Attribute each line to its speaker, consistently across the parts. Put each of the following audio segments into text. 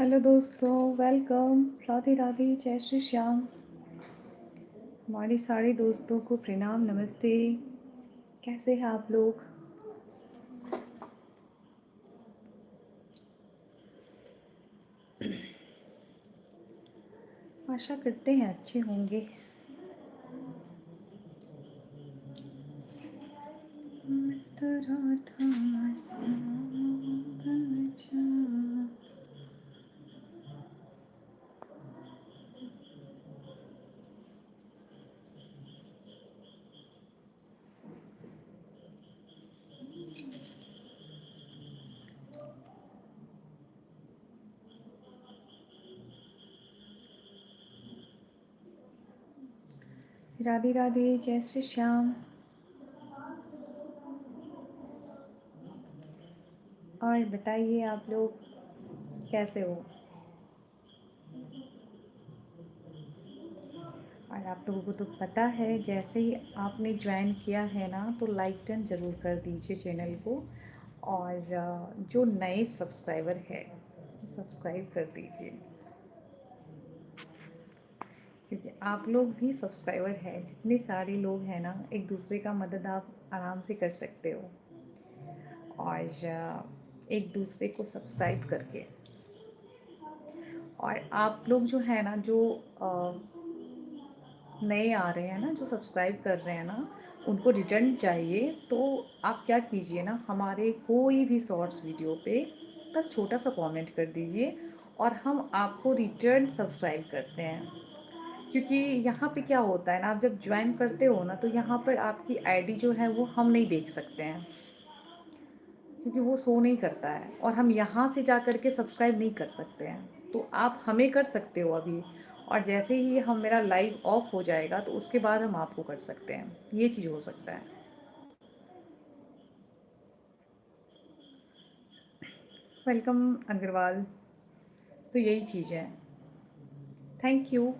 Speaker 1: Hello दोस्तों, welcome. Radhe Radhe, जय श्री श्याम। हमारे सारे दोस्तों को प्रणाम, नमस्ते। कैसे हैं आप लोग? आशा करते हैं अच्छे होंगे। राधे राधे, जय श्री श्याम। और बताइए आप लोग कैसे हो? और आप लोगों को तो पता है, जैसे ही आपने ज्वाइन किया है ना, तो लाइक डन ज़रूर कर दीजिए चैनल को। और जो नए सब्सक्राइबर है सब्सक्राइब कर दीजिए, क्योंकि आप लोग भी सब्सक्राइबर हैं। जितने सारे लोग हैं ना, एक दूसरे का मदद आप आराम से कर सकते हो। और एक दूसरे को सब्सक्राइब करके, और आप लोग जो है ना, जो नए आ रहे हैं ना, जो सब्सक्राइब कर रहे हैं ना, उनको रिटर्न चाहिए। तो आप क्या कीजिए ना, हमारे कोई भी शॉर्ट्स वीडियो पे बस छोटा सा कमेंट कर दीजिए, और हम आपको रिटर्न सब्सक्राइब करते हैं। क्योंकि यहाँ पे क्या होता है ना, आप जब ज्वाइन करते हो ना, तो यहाँ पर आपकी आईडी जो है वो हम नहीं देख सकते हैं, क्योंकि वो शो नहीं करता है, और हम यहाँ से जा कर के सब्सक्राइब नहीं कर सकते हैं। तो आप हमें कर सकते हो अभी, और जैसे ही हम मेरा लाइव ऑफ हो जाएगा तो उसके बाद हम आपको कर सकते हैं। ये चीज़ हो सकता है। वेलकम अग्रवाल। तो यही चीज़ है। Thank you.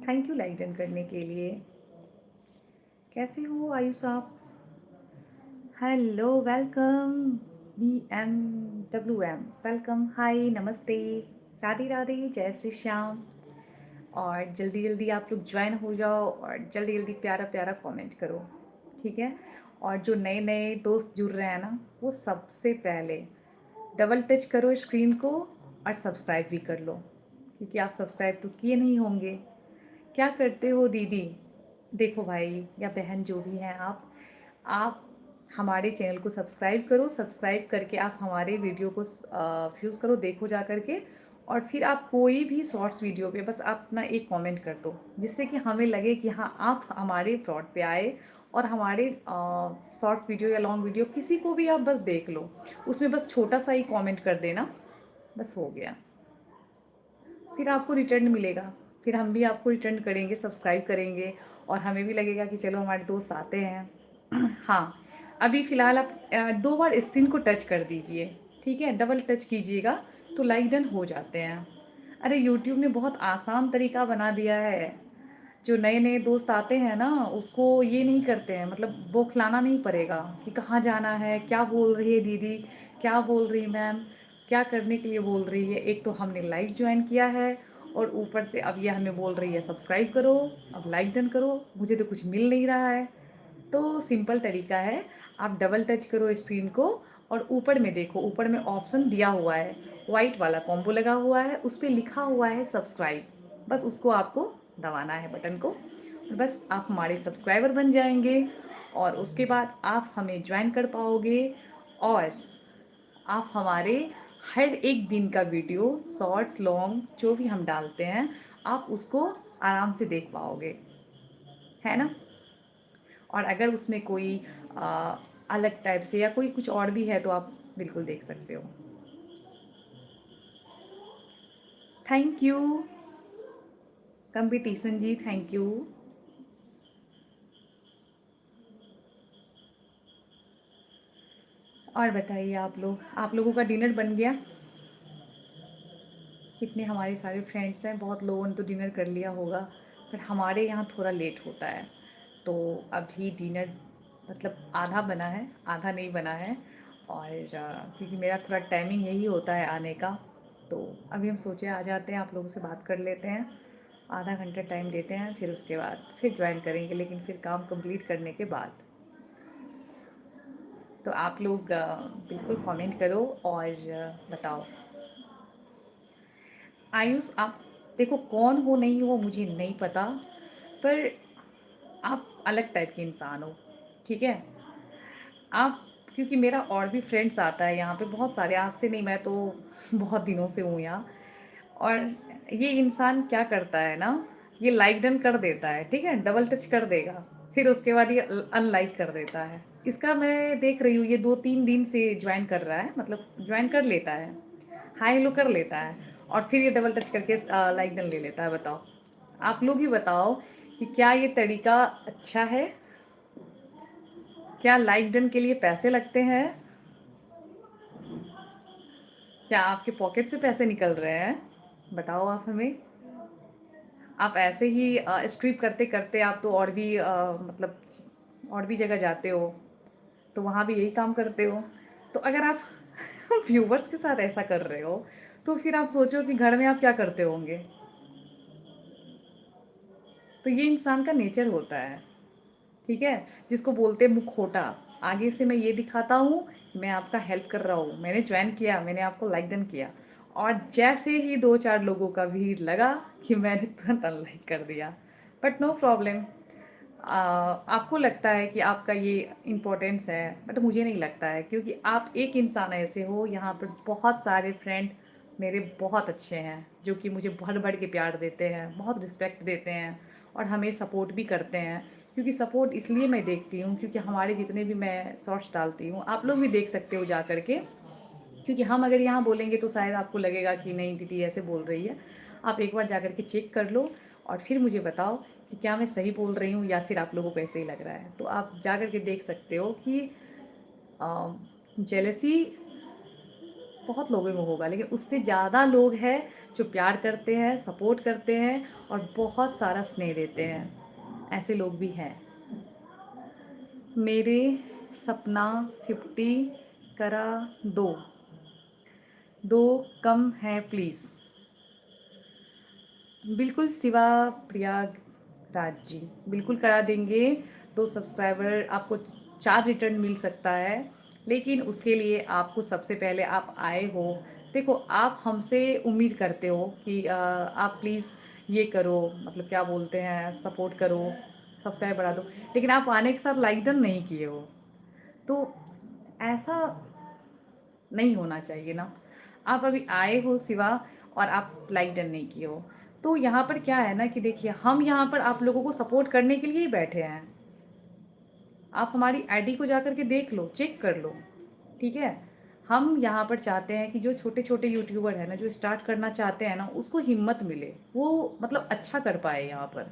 Speaker 1: Thank you like done करने के लिए। कैसे हो आयुष आप? Hello, welcome. BMWM, वेलकम, हाय, नमस्ते। राधे राधे, जय श्री श्याम। और जल्दी जल्दी आप लोग ज्वाइन हो जाओ, और जल्दी जल्दी प्यारा प्यारा कमेंट करो, ठीक है? और जो नए नए दोस्त जुड़ रहे हैं ना, वो सबसे पहले डबल टच करो स्क्रीन को, और सब्सक्राइब भी कर लो, क्योंकि आप सब्सक्राइब तो किए नहीं होंगे। क्या करते हो दीदी? देखो भाई या बहन, जो भी हैं आप हमारे चैनल को सब्सक्राइब करो। सब्सक्राइब करके आप हमारे वीडियो को व्यूज़ करो, देखो जा करके। और फिर आप कोई भी शॉर्ट्स वीडियो पे बस आप अपना एक कमेंट कर दो, जिससे कि हमें लगे कि हाँ, आप हमारे प्लॉट पे आए, और हमारे शॉर्ट्स वीडियो या लॉन्ग वीडियो किसी को भी आप बस देख लो, उसमें बस छोटा सा ही कमेंट कर देना, बस हो गया। फिर आपको रिटर्न मिलेगा, फिर हम भी आपको रिटर्न करेंगे, सब्सक्राइब करेंगे, और हमें भी लगेगा कि चलो हमारे दोस्त आते हैं। हाँ, अभी फ़िलहाल आप 2 बार स्क्रीन को टच कर दीजिए, ठीक है? डबल टच कीजिएगा तो लाइक डन हो जाते हैं। अरे यूट्यूब ने बहुत आसान तरीका बना दिया है। जो नए नए दोस्त आते हैं ना, उसको ये नहीं करते हैं, मतलब बौखलाना नहीं पड़ेगा कि कहाँ जाना है, क्या बोल रही है दीदी, क्या बोल रही मैम, क्या करने के लिए बोल रही है। एक तो हमने लाइव ज्वाइन किया है, और ऊपर से अब ये हमें बोल रही है सब्सक्राइब करो, अब लाइक डन करो। मुझे तो कुछ मिल नहीं रहा है। तो सिंपल तरीका है, आप डबल टच करो स्क्रीन को, और ऊपर में देखो, ऊपर में ऑप्शन दिया हुआ है, वाइट वाला कॉम्बो लगा हुआ है, उस पर लिखा हुआ है सब्सक्राइब। बस उसको आपको दबाना है, बटन को। बस आप हमारे सब्सक्राइबर बन जाएंगे, और उसके बाद आप हमें ज्वाइन कर पाओगे, और आप हमारे हर एक दिन का वीडियो, शॉर्ट्स लॉन्ग जो भी हम डालते हैं, आप उसको आराम से देख पाओगे, है ना? और अगर उसमें कोई अलग टाइप से या कोई कुछ और भी है, तो आप बिल्कुल देख सकते हो। Thank you competition ji, thank you. और बताइए आप लोगों का डिनर बन गया? जितने हमारे सारे फ्रेंड्स हैं, बहुत लोगों ने तो डिनर कर लिया होगा, पर हमारे यहाँ थोड़ा लेट होता है। तो अभी डिनर मतलब आधा बना है, आधा नहीं बना है। और क्योंकि मेरा थोड़ा टाइमिंग यही होता है आने का, तो अभी हम सोचे आ जाते हैं, आप लोगों से बात कर लेते हैं, आधा घंटा टाइम देते हैं, फिर उसके बाद फिर ज्वाइन करेंगे, लेकिन फिर काम कंप्लीट करने के बाद। तो आप लोग बिल्कुल कमेंट करो और बताओ। आयुष, आप देखो, कौन हो नहीं हो मुझे नहीं पता, पर आप अलग टाइप के इंसान हो, ठीक है। आप, क्योंकि मेरा और भी फ्रेंड्स आता है यहाँ पे बहुत सारे, आज से नहीं, मैं तो बहुत दिनों से हूँ यहाँ। और ये इंसान क्या करता है ना, ये लाइक डन कर देता है, ठीक है, डबल टच कर देगा, फिर उसके बाद ये अनलाइक कर देता है। इसका मैं देख रही हूँ, ये 2-3 दिन से ज्वाइन कर रहा है, मतलब ज्वाइन कर लेता है, हाई हेलो कर लेता है, और फिर ये डबल टच करके लाइक डन ले लेता है। बताओ, आप लोग ही बताओ कि क्या ये तरीका अच्छा है? क्या लाइक डन के लिए पैसे लगते हैं? क्या आपके पॉकेट से पैसे निकल रहे हैं? बताओ आप हमें। आप ऐसे ही स्क्रिप करते करते आप तो और भी मतलब और भी जगह जाते हो, तो वहाँ भी यही काम करते हो। तो अगर आप व्यूवर्स के साथ ऐसा कर रहे हो, तो फिर आप सोचो कि घर में आप क्या करते होंगे। तो ये इंसान का नेचर होता है, ठीक है, जिसको बोलते हैं मुखौटा। आगे से मैं ये दिखाता हूँ, मैं आपका हेल्प कर रहा हूँ, मैंने ज्वाइन किया, मैंने आपको लाइक डन किया, और जैसे ही 2-4 लोगों का भीड़ लगा कि मैंने तुरंत अनलाइक कर दिया। But no problem. आपको लगता है कि आपका ये इम्पोर्टेंस है, बट मुझे नहीं लगता है, क्योंकि आप एक इंसान ऐसे हो, यहाँ पर बहुत सारे फ्रेंड मेरे बहुत अच्छे हैं, जो कि मुझे बढ़ बढ़ के प्यार देते हैं, बहुत रिस्पेक्ट देते हैं, और हमें सपोर्ट भी करते हैं। क्योंकि सपोर्ट इसलिए मैं देखती हूँ, क्योंकि हमारे जितने भी मैं शॉर्ट्स डालती हूँ, आप लोग भी देख सकते हो जा कर के, क्योंकि हम अगर यहाँ बोलेंगे तो शायद आपको लगेगा कि नहीं दीदी ऐसे बोल रही है। आप एक बार जा कर के चेक कर लो, और फिर मुझे बताओ कि क्या मैं सही बोल रही हूँ या फिर आप लोगों को ऐसे ही लग रहा है। तो आप जा कर के देख सकते हो कि जेलसी बहुत लोगों में होगा, लेकिन उससे ज़्यादा लोग हैं जो प्यार करते हैं, सपोर्ट करते हैं, और बहुत सारा स्नेह देते हैं। ऐसे लोग भी हैं। मेरे सपना 50 करा दो, दो कम है प्लीज़। बिल्कुल शिवा प्रयागराज जी, बिल्कुल करा देंगे। 2 सब्सक्राइबर आपको 4 रिटर्न मिल सकता है, लेकिन उसके लिए आपको सबसे पहले आप आए हो। देखो, आप हमसे उम्मीद करते हो कि आप प्लीज़ ये करो, मतलब क्या बोलते हैं, सपोर्ट करो, सब्सक्राइब बढ़ा दो, लेकिन आप आने के साथ लाइक डन नहीं किए हो। तो ऐसा नहीं होना चाहिए ना। आप अभी आए हो सिवा, और आप लाइक डन नहीं किए हो। तो यहाँ पर क्या है ना कि देखिए, हम यहाँ पर आप लोगों को सपोर्ट करने के लिए ही बैठे हैं। आप हमारी आईडी को जा कर के देख लो, चेक कर लो, ठीक है। हम यहाँ पर चाहते हैं कि जो छोटे छोटे यूट्यूबर है ना, जो स्टार्ट करना चाहते हैं ना, उसको हिम्मत मिले, वो मतलब अच्छा कर पाए यहाँ पर।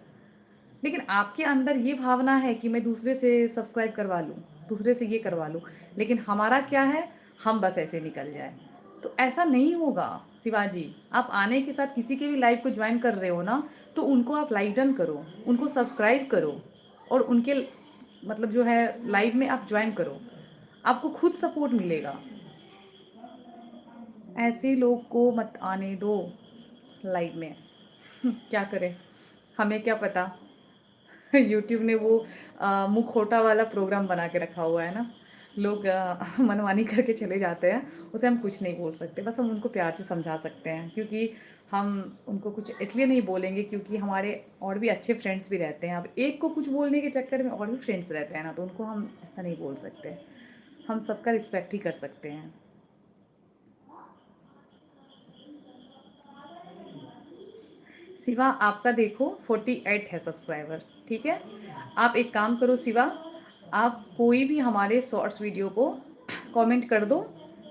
Speaker 1: लेकिन आपके अंदर ये भावना है कि मैं दूसरे से सब्सक्राइब करवा लूँ, दूसरे से ये करवा लूँ, लेकिन हमारा क्या है, हम बस ऐसे निकल जाए। तो ऐसा नहीं होगा शिवाजी। आप आने के साथ किसी के भी लाइव को ज्वाइन कर रहे हो ना, तो उनको आप लाइक डन करो, उनको सब्सक्राइब करो, और उनके मतलब जो है लाइव में आप ज्वाइन करो, आपको खुद सपोर्ट मिलेगा। ऐसे लोग को मत आने दो लाइव में। क्या करें, हमें क्या पता। यूट्यूब ने वो मुखौटा वाला प्रोग्राम बना के रखा हुआ है ना, लोग मनमानी करके चले जाते हैं, उसे हम कुछ नहीं बोल सकते, बस हम उनको प्यार से समझा सकते हैं। क्योंकि हम उनको कुछ इसलिए नहीं बोलेंगे, क्योंकि हमारे और भी अच्छे फ्रेंड्स भी रहते हैं। अब एक को कुछ बोलने के चक्कर में और भी फ्रेंड्स रहते हैं ना, तो उनको हम ऐसा नहीं बोल सकते। हम सबका रिस्पेक्ट ही कर सकते हैं। शिवा, आपका देखो 48 है सब्सक्राइबर, ठीक है। आप एक काम करो शिवा, आप कोई भी हमारे शॉर्ट्स वीडियो को कमेंट कर दो,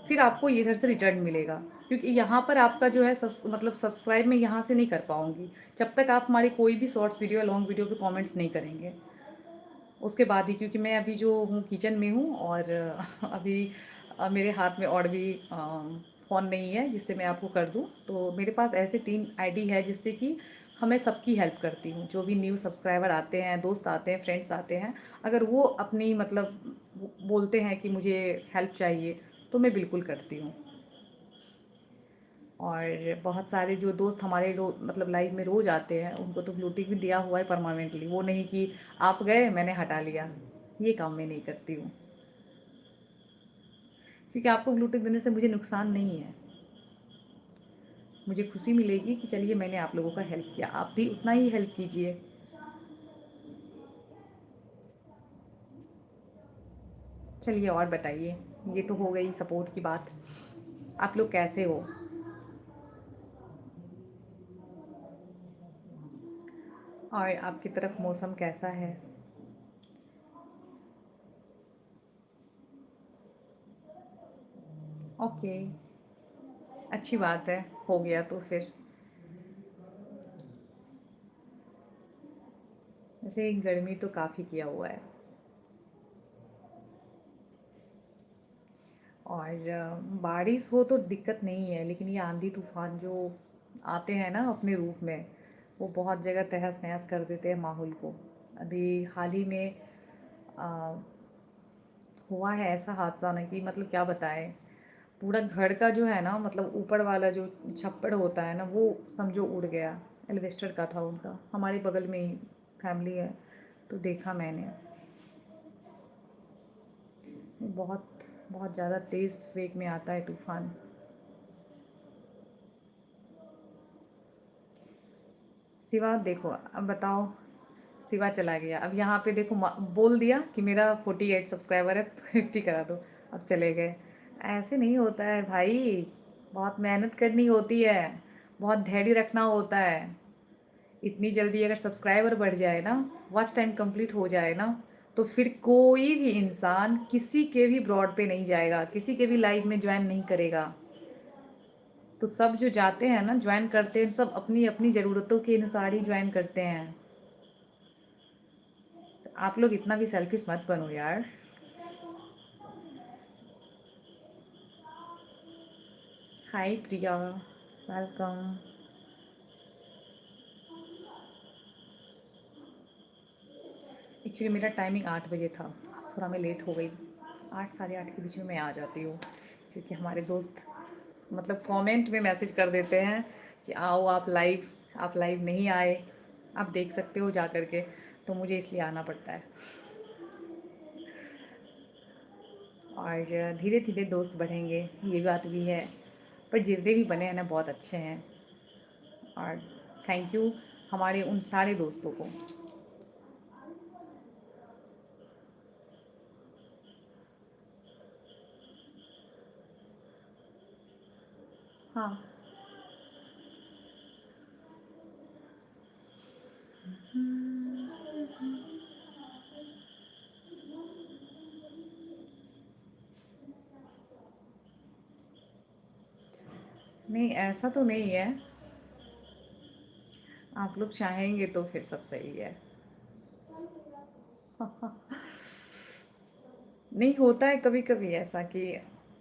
Speaker 1: फिर आपको इधर से रिटर्न मिलेगा। क्योंकि यहाँ पर आपका जो है मतलब सब्सक्राइब मैं यहाँ से नहीं कर पाऊँगी, जब तक आप हमारी कोई भी शॉर्ट्स वीडियो, लॉन्ग वीडियो पे कमेंट्स नहीं करेंगे। उसके बाद ही, क्योंकि मैं अभी जो हूँ किचन में हूँ, और अभी मेरे हाथ में और भी फ़ोन नहीं है जिससे मैं आपको कर दूँ। तो मेरे पास ऐसे 3 आईडी है जिससे कि हमें सबकी हेल्प करती हूँ। जो भी न्यू सब्सक्राइबर आते हैं, दोस्त आते हैं, फ्रेंड्स आते हैं, अगर वो अपनी मतलब बोलते हैं कि मुझे हेल्प चाहिए, तो मैं बिल्कुल करती हूँ। और बहुत सारे जो दोस्त हमारे मतलब लाइफ में रोज़ आते हैं, उनको तो ब्लू टिक भी दिया हुआ है परमानेंटली। वो नहीं कि आप गए मैंने हटा लिया, ये काम मैं नहीं करती हूँ। क्योंकि आपको ब्लू टिक देने से मुझे नुकसान नहीं है, मुझे खुशी मिलेगी कि चलिए मैंने आप लोगों का हेल्प किया, आप भी उतना ही हेल्प कीजिए। चलिए और बताइए, ये तो हो गई सपोर्ट की बात। आप लोग कैसे हो? और आपकी तरफ मौसम कैसा है? ओके, अच्छी बात है, हो गया तो फिर। वैसे गर्मी तो काफ़ी किया हुआ है। और बारिश हो तो दिक्कत नहीं है, लेकिन ये आंधी तूफान जो आते हैं ना अपने रूप में, वो बहुत जगह तहस नहस कर देते हैं माहौल को। अभी हाल ही में आ, हुआ है ऐसा हादसा ना कि मतलब क्या बताएं। पूरा घर का जो है ना, मतलब ऊपर वाला जो छप्पड़ होता है ना, वो समझो उड़ गया। एल्वेस्टर का था उनका, हमारे बगल में ही फैमिली है, तो देखा मैंने। बहुत बहुत ज़्यादा तेज़ वेग में आता है तूफ़ान। सिवा देखो, अब बताओ, सिवा चला गया। अब यहाँ पे देखो, बोल दिया कि मेरा 48 सब्सक्राइबर है, 50 करा दो, अब चले गए। ऐसे नहीं होता है भाई, बहुत मेहनत करनी होती है, बहुत धैर्य रखना होता है। इतनी जल्दी अगर सब्सक्राइबर बढ़ जाए ना, वॉच टाइम कंप्लीट हो जाए ना, तो फिर कोई भी इंसान किसी के भी ब्रॉड पे नहीं जाएगा, किसी के भी लाइव में ज्वाइन नहीं करेगा। तो सब जो जाते हैं ना, ज्वाइन करते हैं, सब अपनी अपनी ज़रूरतों के अनुसार ही ज्वाइन करते हैं। तो आप लोग इतना भी सेल्फिश मत बनो यार। हाय प्रिया, वेलकम। एक्चुअली मेरा टाइमिंग 8 बजे था, आज थोड़ा मैं लेट हो गई। 8 साढ़े 8 के बीच में मैं आ जाती हूँ, क्योंकि हमारे दोस्त मतलब कमेंट में मैसेज कर देते हैं कि आओ आप लाइव नहीं आए, आप देख सकते हो जा कर के। तो मुझे इसलिए आना पड़ता है। और धीरे धीरे दोस्त बढ़ेंगे, ये बात भी है। पर जितने भी बने हैं ना, बहुत अच्छे हैं। और थैंक यू हमारे उन सारे दोस्तों को। हाँ। नहीं, ऐसा तो नहीं है, आप लोग चाहेंगे तो फिर सब सही है। नहीं, होता है कभी कभी ऐसा कि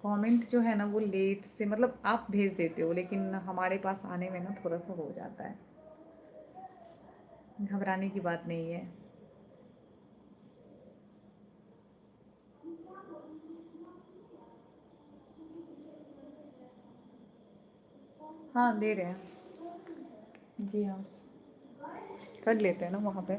Speaker 1: कमेंट जो है ना वो लेट से, मतलब आप भेज देते हो, लेकिन हमारे पास आने में ना थोड़ा सा हो जाता है। घबराने की बात नहीं है। हाँ, दे रहे हैं। जी हाँ, कर लेते हैं ना वहाँ पे।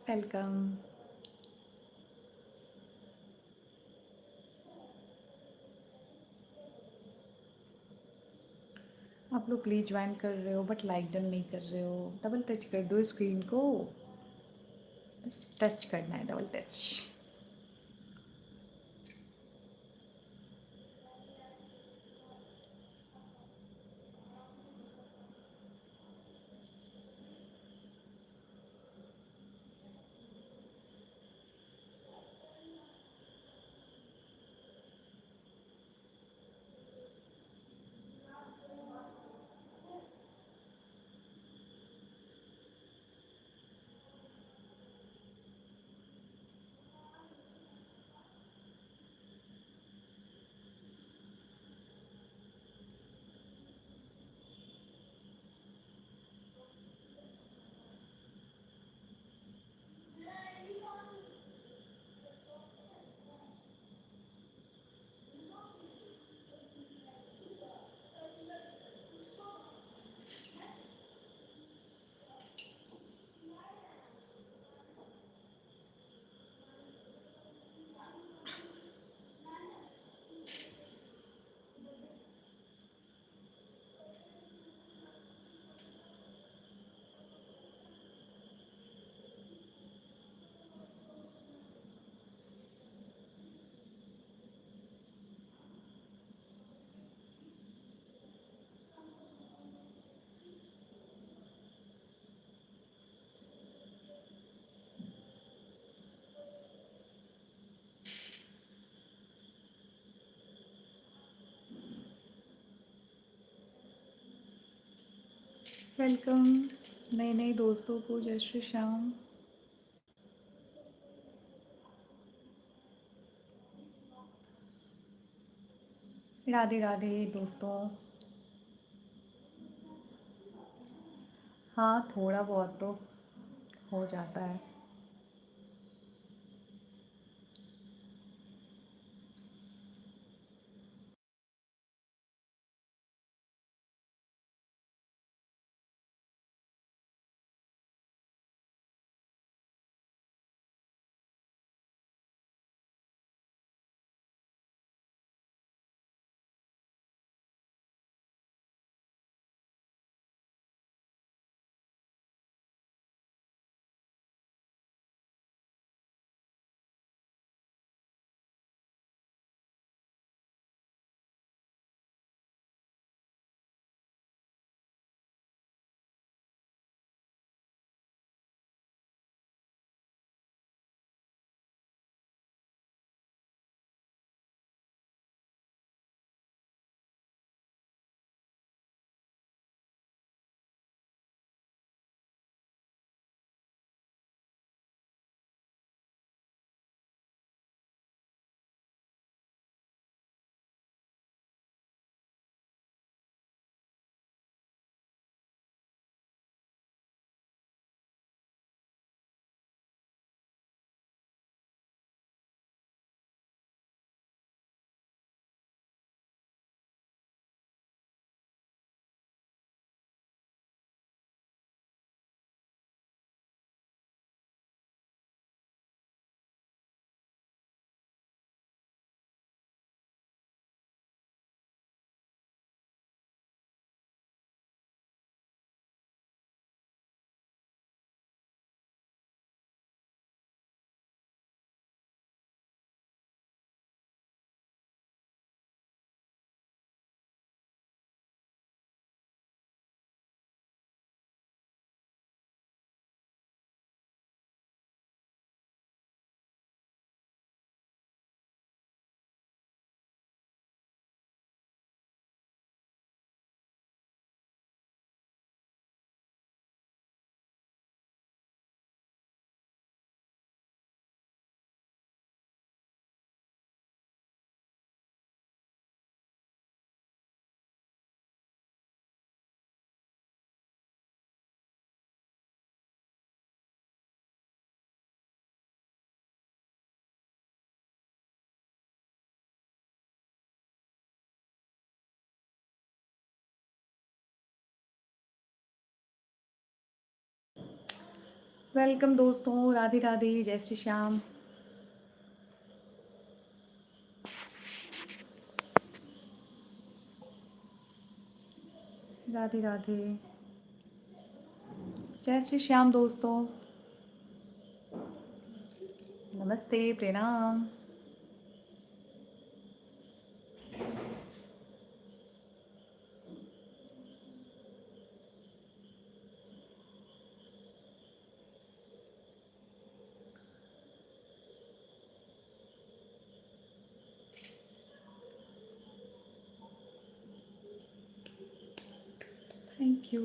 Speaker 1: वेलकम। आप लोग प्लीज़ ज्वाइन कर रहे हो बट लाइक डन नहीं कर रहे हो। डबल टच कर दो स्क्रीन को, बस टच करना है, डबल टच। वेलकम नए नए दोस्तों को, जय श्री श्याम। राधे राधे दोस्तों। हाँ, थोड़ा बहुत तो हो जाता है। वेलकम दोस्तों, राधे राधे, जय श्री श्याम। राधे राधे। जय श्री श्याम दोस्तों, नमस्ते, प्रणाम। Thank you.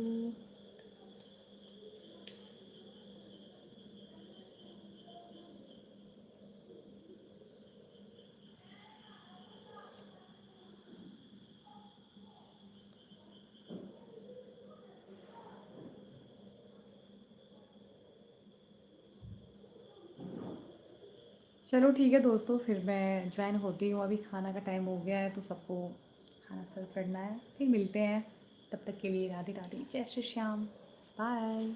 Speaker 1: चलो ठीक है दोस्तों, फिर मैं ज्वाइन होती हूँ। अभी खाना का टाइम हो गया है तो सबको खाना सर्व करना है। फिर मिलते हैं, तब तक के लिए राधे राधे, जय श्री श्याम, बाय।